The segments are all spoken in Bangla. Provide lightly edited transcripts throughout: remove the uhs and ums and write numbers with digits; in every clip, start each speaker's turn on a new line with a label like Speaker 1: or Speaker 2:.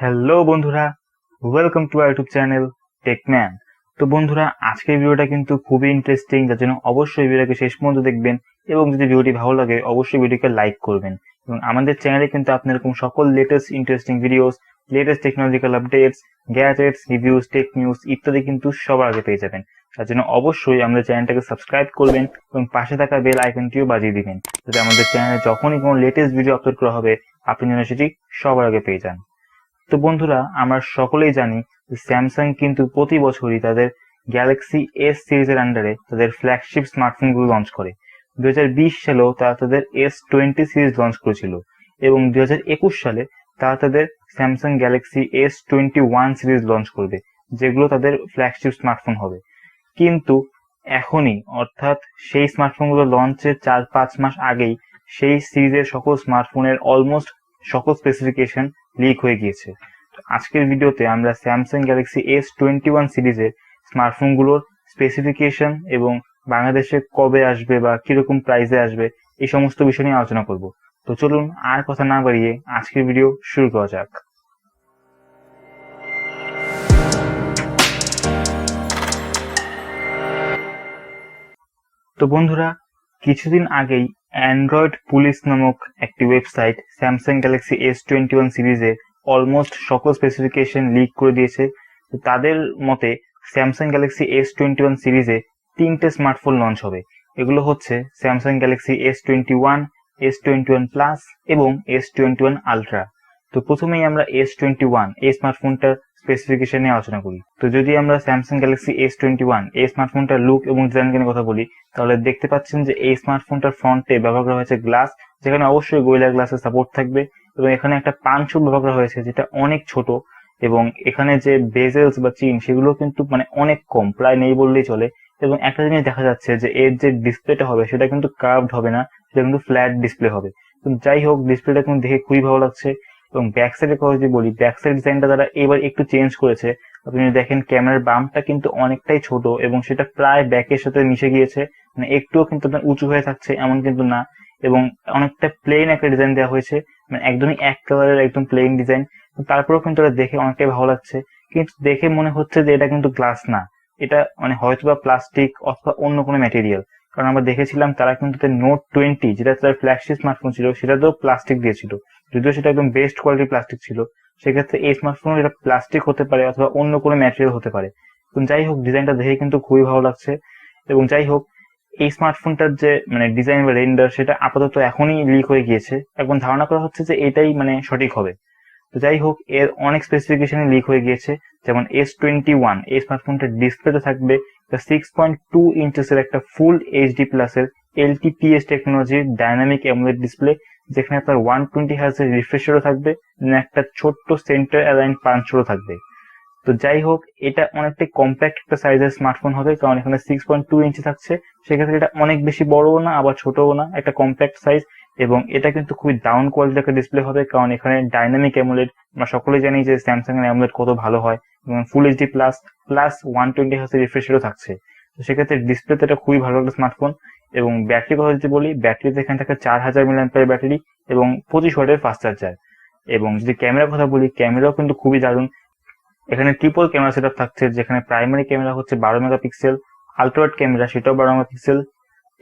Speaker 1: হ্যালো বন্ধুরা, welcome to our YouTube channel Techman. তো বন্ধুরা, আজকের ভিডিওটা কিন্তু খুবই ইন্টারেস্টিং, যার জন্য অবশ্যই ভিডিওটাকে শেষ পর্যন্ত দেখবেন এবং যদি ভিডিওটি ভালো লাগে অবশ্যই ভিডিওকে লাইক করবেন। এবং আমাদের চ্যানেলে কিন্তু আপনি এরকম সকল latest interesting videos, latest technological updates, gadgets, reviews, tech news ইত্যাদি কিন্তু সবার আগে পেয়ে যাবেন। তার জন্য অবশ্যই আমাদের চ্যানেলটাকে সাবস্ক্রাইব করবেন এবং পাশে থাকা বেল আইকনটিও বাজিয়ে দিবেন, যাতে আমাদের চ্যানেলে যখনই কোনো লেটেস্ট ভিডিও আপলোড করা হবে আপনি যেন সেটি সবার আগে পেয়ে যান। তো বন্ধুরা, আমরা সকলেই জানি যে স্যামসাং কিন্তু প্রতি বছরই তাদের গ্যালাক্সি এস সিরিজের আন্ডারে তাদের ফ্ল্যাগশিপ স্মার্টফোনগুলো লঞ্চ করে। 2020 সালেও তারা তাদের S20 সিরিজ লঞ্চ করেছিল এবং 2021 সালে তারা তাদের Samsung Galaxy S21 series launch করবে, যেগুলো তাদের ফ্ল্যাগশিপ স্মার্টফোন হবে। কিন্তু এখনই, অর্থাৎ সেই স্মার্টফোনগুলো লঞ্চের 4-5 মাস আগেই সেই সিরিজের সকল স্মার্টফোনের অলমোস্ট সকল স্পেসিফিকেশন লিক হয়ে গিয়েছে। তো আজকের ভিডিওতে আমরা স্যামসাং গ্যালাক্সি S21 সিরিজের স্মার্টফোনগুলোর স্পেসিফিকেশন এবং বাংলাদেশে কবে আসবে বা কিরকম প্রাইসে আসবে এই সমস্ত বিষয় নিয়ে আলোচনা করব। তো চলুন আর কথা না বাড়িয়ে আজকের ভিডিও শুরু করা যাক। তো বন্ধুরা, কিছুদিন আগেই অ্যান্ড্রয়েড পুলিশ নামক একটি ওয়েবসাইট স্যামসাং গ্যালাক্সি S21 সিরিজে অলমোস্ট সকল স্পেসিফিকেশন লিক করে দিয়েছে। তো তাদের মতে স্যামসাং গ্যালাক্সি S21 সিরিজে 3টে স্মার্টফোন লঞ্চ হবে। এগুলো হচ্ছে Samsung Galaxy S21, S21 plus এবং S21 আলট্রা। তো প্রথমেই আমরা S21 এই স্মার্টফোনটার স্পেসিফিকেশন নিয়ে আলোচনা করি। তো যদি আমরা স্যামসাং গ্যালাক্সি S21 এই স্মার্টফোনটার লুক এবং ডিজাইন নিয়ে কথা বলি, তাহলে দেখতে পাচ্ছেন যে এই স্মার্টফোনটার ফ্রন্টে ব্যবহার করা হয়েছে গ্লাস, যেখানে অবশ্যই গোরিলা গ্লাসের সাপোর্ট থাকবে, এবং এখানে একটা পাঞ্চ হোল ব্যবহার করা হয়েছে যেটা অনেক ছোট, এবং এখানে যে বেজেলস বা চিন সেগুলো কিন্তু অনেক কম, প্রায় নেই বললেই চলে। এবং একটা জিনিস দেখা যাচ্ছে যে এর যে ডিসপ্লেটা হবে সেটা কিন্তু কার্ভড হবে না, সেটা কিন্তু ফ্ল্যাট ডিসপ্লে হবে। তো যাই হোক, ডিসপ্লেটা কিন্তু দেখে খুবই ভালো লাগছে। এবং ব্যাক সাইডের কথা যদি বলি, ব্যাক সাইড ডিজাইনটা তারা এবার একটু চেঞ্জ করেছে। আপনি দেখেন ক্যামেরার বামটা কিন্তু অনেকটাই ছোট এবং সেটা প্রায় ব্যাকের সাথে মিশে গিয়েছে, একটুও কিন্তু আপনার উঁচু হয়ে থাকছে এমন কিন্তু না। এবং অনেকটা প্লেন একটা ডিজাইন দেওয়া হয়েছে, একদমই এক কালারের একদম প্লেন ডিজাইন। তারপরেও কিন্তু এটা দেখে অনেকটাই ভালো লাগছে, কিন্তু দেখে মনে হচ্ছে যে এটা কিন্তু গ্লাস না, এটা হয়তোবা প্লাস্টিক অথবা অন্য কোনো ম্যাটেরিয়াল। কারণ আমরা দেখেছিলাম তারা কিন্তু নোট 20 যেটা তার ফ্ল্যাগশিপ স্মার্টফোন ছিল সেটাতেও প্লাস্টিক দিয়েছিল, যদিও সেটা একদম বেস্ট কোয়ালিটির প্লাস্টিক ছিল। সেক্ষেত্রে এই স্মার্টফোন এটা প্লাস্টিক হতে পারে অথবা অন্য কোনো ম্যাটেরিয়াল হতে পারে। যাই হোক, ডিজাইনটা দেখে কিন্তু খুবই ভালো লাগছে। এবং যাই হোক, এই স্মার্টফোনটার যে ডিজাইন বা রেন্ডার সেটা আপাতত এখনই লিক হয়ে গিয়েছে, এখন ধারণা করা হচ্ছে যে এটাই সঠিক হবে। তো যাই হোক, এর অনেক স্পেসিফিকেশন লিক হয়ে গিয়েছে। যেমন S21 এই স্মার্টফোনটার ডিসপ্লেতে থাকবে 6.2 ইঞ্চেসের একটা ফুল HD প্লাসের LTPS টেকনোলজির ডাইনামিক অ্যামোলেড ডিসপ্লে, যেখানে আপনার 120 হার্টজের রিফ্রেশ রেটও থাকবে, একটা ছোট্ট সেন্টার অ্যালাইন পাঞ্চ হোলও থাকবে। তো যাই হোক, এটা অনেকটাই কম্প্যাক্ট একটা সাইজের স্মার্টফোন হবে, কারণ এখানে 6.2 ইঞ্চি থাকছে। সেক্ষেত্রে এটা অনেক বেশি বড়ও না আবার ছোটও না, একটা কম্প্যাক্ট সাইজ। এবং এটা কিন্তু খুবই ডাউন কোয়ালিটির একটা ডিসপ্লে হবে, কারণ এখানে ডাইনামিক অ্যামোলেড, আমরা সকলেই জানি যে স্যামসাং এর অ্যামোলেড কত ভালো হয়, এবং ফুল এইচডি প্লাস প্লাস 120 হার্টজের রিফ্রেশ রেটও থাকছে। তো সেক্ষেত্রে ডিসপ্লেতে এটা খুবই ভালো একটা স্মার্টফোন। এবং ব্যাটারির কথা যদি বলি, ব্যাটারিতে এখানে থাকে 4000 mAh ব্যাটারি এবং 25 ওয়াটের ফাস্ট চার্জার। এবং যদি ক্যামেরার কথা বলি, ক্যামেরাও কিন্তু খুবই দারুণ। এখানে ট্রিপল ক্যামেরা সেটআপ থাকছে, যেখানে প্রাইমারি ক্যামেরা হচ্ছে 12 মেগাপিক্সেল, আলট্রাওয়াইড ক্যামেরা সেটাও 12 মেগাপিক্সেল,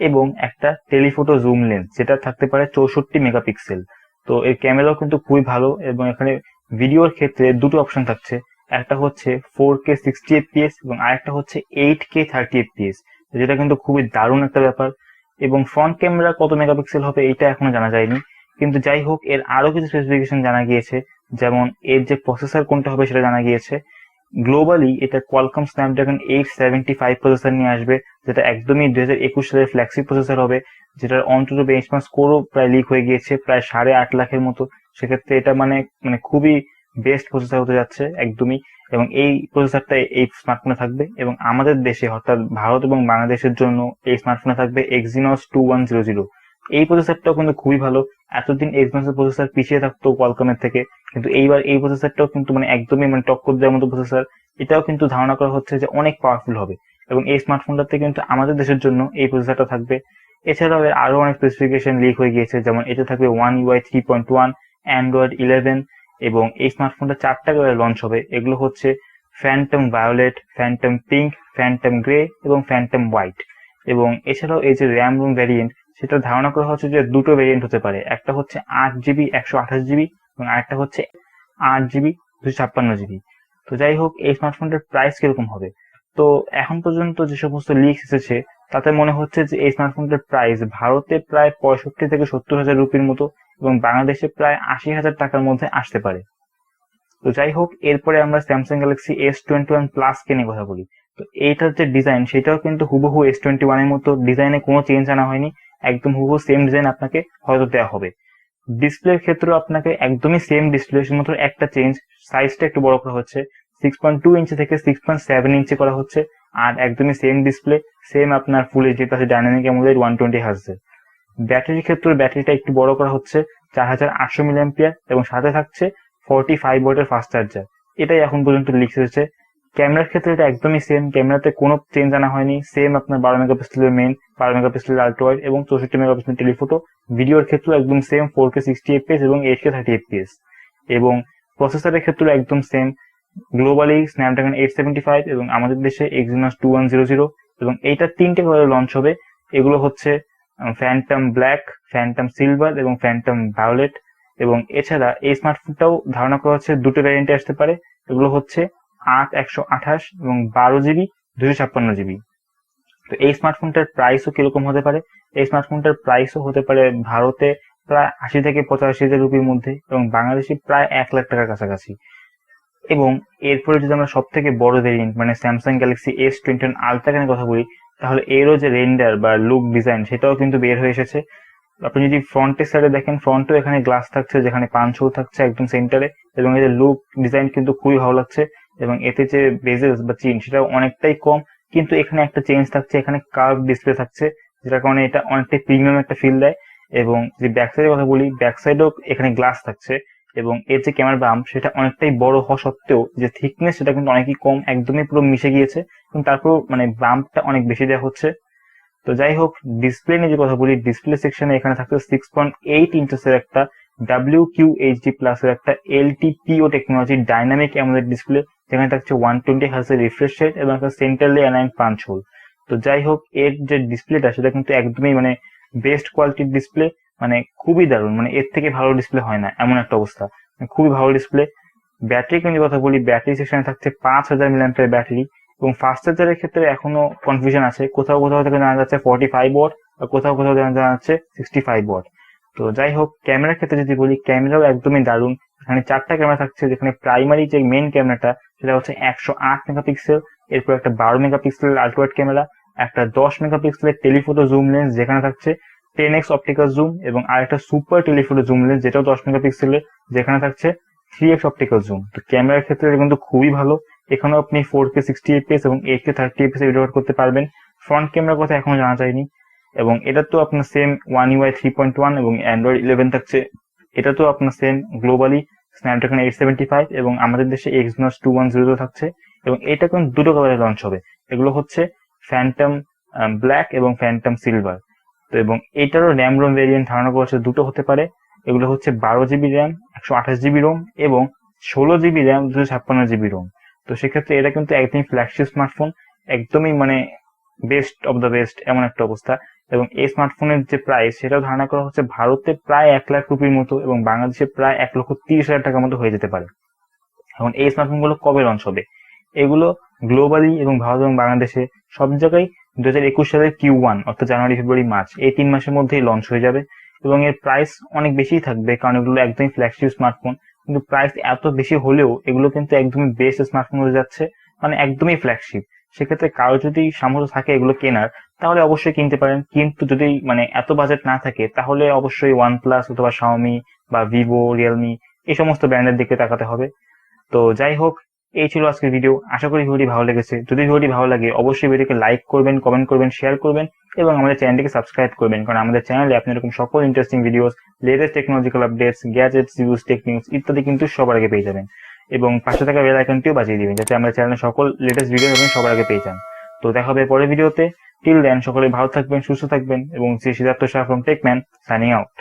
Speaker 1: এবং একটা টেলিফোটো জুম লেন্স যেটা থাকতে পারে 64 মেগাপিক্সেল। তো এর ক্যামেরাও কিন্তু খুবই ভালো। এবং এখানে ভিডিওর ক্ষেত্রে দুটো অপশন থাকছে, একটা হচ্ছে 4K 60 fps এবং আরেকটা হচ্ছে 8K 30 fps, যেটা কিন্তু খুবই দারুণ একটা ব্যাপার। এবং ফ্রন্ট ক্যামেরা কত মেগাপিক্সেল হবে এটা এখনো জানা যায়নি, কিন্তু যাই হোক এর আরো কিছু স্পেসিফিকেশন জানা গিয়েছে, যেমন এর যে প্রসেসর কোনটা হবে সেটা জানা গিয়েছে। গ্লোবালি এটা কোয়ালকম স্ন্যাপড্রাগন 875 প্রসেসর নিয়ে আসবে, যেটা একদমই 2021 সালের ফ্ল্যাগশিপ প্রসেসর হবে, যেটার অন্তত বেঞ্চমার্ক স্কোরও প্রায় লিক হয়ে গিয়েছে, প্রায় 8.5 লাখের মতো। সেক্ষেত্রে এটা খুবই বেস্ট প্রসেসর হতে যাচ্ছে একদমই। এবং এই প্রসেসরটা এই স্মার্টফোনে থাকবে, এবং আমাদের দেশে অর্থাৎ ভারত এবং বাংলাদেশের জন্য এই স্মার্টফোনে থাকবে Exynos 2100। এই প্রসেসরটাও কিন্তু খুবই ভালো। এতদিন Exynos প্রসেসর পিছিয়ে থাকতো কোয়ালকমের থেকে, কিন্তু এইবার এই প্রসেসরটাও কিন্তু একদমই টক্কর দেওয়ার মতো প্রসেসর। এটাও কিন্তু ধারণা করা হচ্ছে যে অনেক পাওয়ারফুল হবে, এবং এই স্মার্টফোনটাতে কিন্তু আমাদের দেশের জন্য এই প্রসেসরটা থাকবে। এছাড়াও আরো অনেক স্পেসিফিকেশন লিক হয়ে গিয়েছে, যেমন এতে থাকবে One UI 3.1, Android 11 এবং এই স্মার্টফোনটা 4টা কালারে লঞ্চ হবে। এগুলো হচ্ছে phantom violet, phantom pink, phantom grey এবং ফ্যান্টম হোয়াইট। এবং এছাড়াও এই যে র্যাম রোম ভ্যারিয়েন্ট, সেটা ধারণা করা হচ্ছে যে দুটো ভ্যারিয়েন্ট হতে পারে, একটা হচ্ছে 8 জিবি 128 জিবি এবং আরেকটা হচ্ছে 8 জিবি 256 জিবি। তো যাই হোক, এই স্মার্টফোনটার প্রাইস কিরকম হবে? তো এখন পর্যন্ত যে সমস্ত লিক্স এসেছে তাতে মনে হচ্ছে যে এই স্মার্টফোনটার প্রাইস ভারতে প্রায় 65 থেকে 70 হাজার রুপির মতো এবং বাংলাদেশে প্রায় 80 হাজার টাকার মধ্যে আসতে পারে। তো যাই হোক, এরপরে আমরা স্যামসাং গ্যালাক্সি S21 প্লাস কে নিয়ে কথা বলি। তো এইটার যে ডিজাইন সেটাও কিন্তু হুবহু S21 এর মতো, ডিজাইনে কোনো চেঞ্জ আনা হয়নি, একদম হুবহু সেম ডিজাইন আপনাকে হয়তো দেওয়া হবে। ডিসপ্লের ক্ষেত্রেও আপনাকে একদমই সেম ডিসপ্লে, শুধুমাত্র একটা চেঞ্জ, সাইজটা একটু বড় করা হচ্ছে, 6.2 ইঞ্চি থেকে 6.7 ইঞ্চি করা হচ্ছে। আর একদমই সেম ডিসপ্লে, সেম আপনার ফুল এইচডি প্লাস ডাইনামিক অ্যামোলেড 120 হার্টজের। ব্যাটারির ক্ষেত্রে ব্যাটারিটা একটু বড় করা হচ্ছে, 4800 মিলিঅ্যাম্পিয়ার এবং সাথে থাকছে 45 ওয়াটের ফাস্ট চার্জার। এটাই এখন পর্যন্ত লিখে এসেছে। ক্যামেরার ক্ষেত্রে এটা একদমই সেম, ক্যামেরাতে কোনো চেঞ্জ আনা হয়নি, সেম আপনার 12 মেগাপিক্সেলের মেইন, 12 মেগাপিক্সেলের আল্ট্রা ওয়াইড এবং 64 মেগাপিক্সেলের টেলিফোটো। ভিডিওর ক্ষেত্রে একদম সেম, 4K 60 fps এবং 8K 30 fps। এবং প্রসেসরের ক্ষেত্রে একদম সেম, গ্লোবালি স্ন্যাপড্রাগন 875 এবং আমাদের দেশে এক্সিনোস 2100। এবং এইটা 3টে কালারে লঞ্চ হবে। এগুলো হচ্ছে ফ্যান্টম ব্ল্যাক, ফ্যান্টম সিলভার এবং ফ্যান্টম ভায়োলেট। এবং এছাড়া এই স্মার্টফোনটাও ধারণা করা হচ্ছে দুটো ভ্যারিয়েন্টে আসতে পারে। এগুলো হচ্ছে 8 128 এবং 12 জিবি 256 জিবি। তো এই স্মার্টফোনটার প্রাইসও কিরকম হতে পারে? এই স্মার্টফোনটার প্রাইসও হতে পারে ভারতে প্রায় 80 থেকে 85 হাজার রুপির মধ্যে এবং বাংলাদেশে প্রায় 1 লাখ টাকার কাছাকাছি। এবং এরপরে যদি আমরা সব থেকে বড় ভেরিয়েন্ট মানে স্যামসাং গ্যালাক্সি S21 আলট্রা নিয়ে কথা বলি, তাহলে এরও যে রেন্ডার বা লুক ডিজাইন সেটাও কিন্তু বের হয়ে এসেছে। আপনি যদি ফ্রন্টের সাইডে দেখেন, ফ্রন্টেও এখানে গ্লাস থাকছে, যেখানে পাঞ্চ হোল থাকছে একদম সেন্টারে। এবং এর লুক ডিজাইন কিন্তু খুবই ভালো লাগছে। এবং এতে যে বেজেলস বা চিন সেটাও অনেকটাই কম, কিন্তু এখানে একটা চেঞ্জ থাকছে, এখানে কার্ভ ডিসপ্লে থাকছে, যেটার কারণে এটা অনেকটাই প্রিমিয়াম একটা ফিল দেয়। এবং যদি ব্যাক সাইডের কথা বলি, ব্যাক সাইডেও এখানে গ্লাস থাকছে এবং এর যে ক্যামেরা বাম্প সেটা অনেকটাই বড় হওয়া সত্ত্বেও যে থিকনেস সেটা কিন্তু অনেকই কম, একদমই পুরো মিশে গিয়েছে। এবং তারপর মানে বাম্পটা অনেক বেশি দেওয়া হচ্ছে। তো যাই হোক, ডিসপ্লে নিয়ে যে কথা বলি, ডিসপ্লে সেকশনে এখানে থাকছে 6.8 ইঞ্চেসের একটা WQHD প্লাস এর একটা LTPO technology dynamic AMOLED display, যেখানে থাকছে 120 হার্টজের রিফ্রেশ রেট এবং একটা সেন্টারলি অ্যালাইন পাঞ্চ হোল। তো যাই হোক, এর যে ডিসপ্লেটা সেটা কিন্তু একদমই মানে বেস্ট কোয়ালিটির ডিসপ্লে, মানে খুবই দারুণ, মানে এর থেকে ভালো ডিসপ্লে হয় না এমন একটা অবস্থা, খুবই ভালো ডিসপ্লে। ব্যাটারি নিয়ে কথা বলি, ব্যাটারি সেকশনে থাকছে 5000 মিলিঅ্যাম্পিয়ার ব্যাটারি এবং ফাস্ট চার্জারের ক্ষেত্রে এখনো কনফিউশন আছে, কোথাও কোথাও থেকে জানা যাচ্ছে 45 ওয়াট আর কোথাও কোথাও জানা যাচ্ছে 65 ওয়াট। তো যাই হোক, ক্যামেরার ক্ষেত্রে যদি বলি, ক্যামেরাও একদমই দারুণ। এখানে 4টা ক্যামেরা থাকছে, যেখানে প্রাইমারি যে মেইন ক্যামেরাটা সেটা হচ্ছে 108 মেগাপিক্সেল, এরপর একটা 12 মেগাপিক্সেলের আল্ট্রা ওয়াইড ক্যামেরা, একটা 10 মেগাপিক্সেলের টেলিফোটো জুম লেন্স যেখানে থাকছে 10x অপটিক্যাল জুম, এবং আরেকটা সুপার টেলিফোটো জুম লেন্স যেটাও 10 মেগাপিক্সেলের, যেখানে থাকছে 3x অপটিক্যাল জুম। তো ক্যামেরার ক্ষেত্রে এটা কিন্তু খুবই ভালো। এখানেও আপনি 4K 60 fps এবং 8K 30 fps ভিডিও রেকর্ড করতে পারবেন। ফ্রন্ট ক্যামেরার কথা এখনো জানা যায়নি। এবং এটা তো আপনার সেম One UI 3.1 এবং অ্যান্ড্রয়েড 11 থাকছে। এটা তো আপনার সেম গ্লোবালি স্ন্যাপড্রাগন 875 এবং আমাদের দেশে এক্সিনোস 2100 থাকছে। এবং এটা কিন্তু দুটো কালারে লঞ্চ হবে, এগুলো হচ্ছে ফ্যান্টম ব্ল্যাক এবং ফ্যান্টম সিলভার। তো এবং এটারও র্যাম রোম ভেরিয়েন্ট ধারণা করা হচ্ছে দুটো হতে পারে। এগুলো হচ্ছে 12 জিবি র্যাম 128 জিবি রোম এবং 16 জিবি র্যাম 256 জিবি রোম। তো সেক্ষেত্রে এটা কিন্তু একদমই ফ্ল্যাগশিপ স্মার্টফোন, একদমই মানে বেস্ট অফ দ্য বেস্ট এমন একটা অবস্থা। এবং এই স্মার্টফোনের যে প্রাইস সেটাও ধারণা করা হচ্ছে ভারতে প্রায় 1 লাখ রুপির মতো এবং বাংলাদেশে প্রায় 1,30,000 টাকার মতো হয়ে যেতে পারে। এখন এই স্মার্টফোনগুলো কবে লঞ্চ হবে? এগুলো গ্লোবালি এবং ভারত এবং বাংলাদেশে সব জায়গায় 2021 সালের Q1 অর্থাৎ জানুয়ারি ফেব্রুয়ারি মার্চ এই 3 মাসের মধ্যেই লঞ্চ হয়ে যাবে। এবং এর প্রাইস অনেক বেশিই থাকবে, কারণ এগুলো একদমই ফ্ল্যাগশিপ স্মার্টফোন। কিন্তু প্রাইস এত বেশি হলেও এগুলো কিন্তু একদমই বেস্ট স্মার্টফোন হয়ে যাচ্ছে, মানে একদমই ফ্ল্যাগশিপ। সেক্ষেত্রে কারো যদি সামর্থ্য থাকে এগুলো কেনার, তাহলে অবশ্যই কিনতে পারেন। কিন্তু যদি মানে এত বাজেট না থাকে, তাহলে অবশ্যই OnePlus অথবা Xiaomi বা Vivo, Realme এই সমস্ত ব্র্যান্ডের দিকে তাকাতে হবে। তো যাই হোক, এই ছিল আজকের ভিডিও। আশা করি ভিডিওটি ভালো লেগেছে। যদি ভিডিওটি ভালো লাগে অবশ্যই ভিডিওকে লাইক করবেন, কমেন্ট করবেন, শেয়ার করবেন এবং আমাদের চ্যানেলটিকে সাবস্ক্রাইব করবেন, কারণ আমাদের চ্যানেলে আপনি এরকম সকল interesting videos, latest technological updates, gadgets, use, take news ইত্যাদি কিন্তু সবার আগে পেয়ে যাবেন। এবং পাশে থাকা বেল আইকনটিও বাজিয়ে দিবেন, যাতে আমাদের চ্যানেলে সকল লেটেস্ট ভিডিও আপনি সবার আগে পেয়ে যান। তো দেখা হবে পরের ভিডিওতে। টিল দেন সকলে ভালো থাকবেন, সুস্থ থাকবেন এবং Shri Siddharth Shah from Techman signing out.